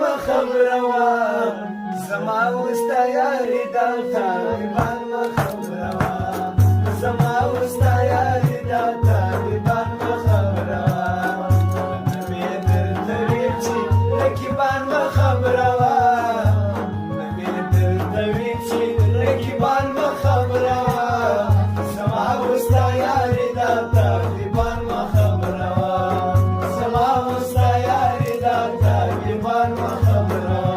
ما خبروا زما وستا یاري دا طالبان ما خبروا زما وستا یاري دا طالبان ما خبروا نبي درته ویل چې رقیبان ما خبروا نبي درته ویل چې رقیبان ما خبروا زما وستا یاري دا طالبان ما خبروا زما وستا یاري دا طالبان ما خبروا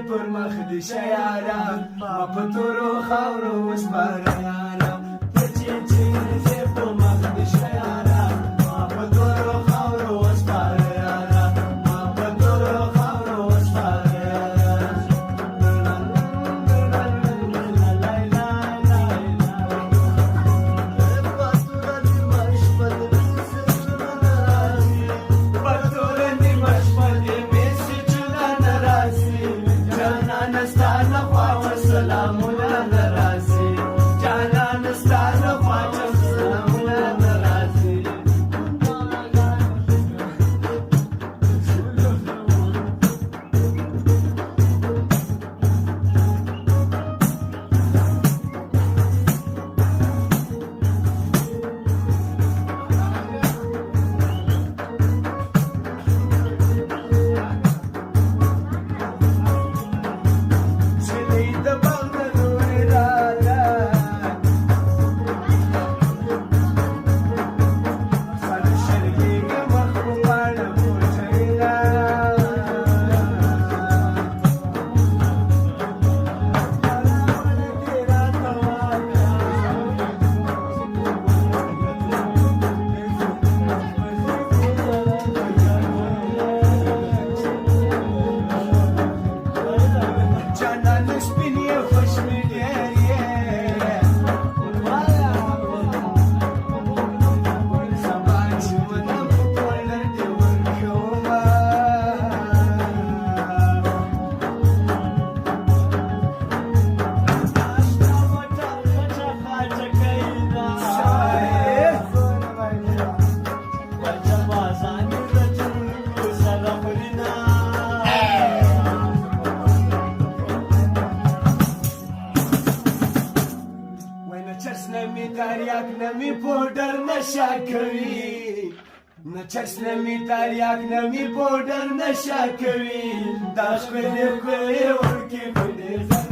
پر مخ دې شیارا ما په تورو خاورو وسپاره یارا ته چې چیرې پر مخ دې شیارا ما په تورو خاورو وسپاره یارا ما په تورو خاورو وسپاره یارا تریاک نمی پودر نشا کوي نچرس نمی تریاک نمی پودر نشا کوي دا خپل خپل ورکی په دې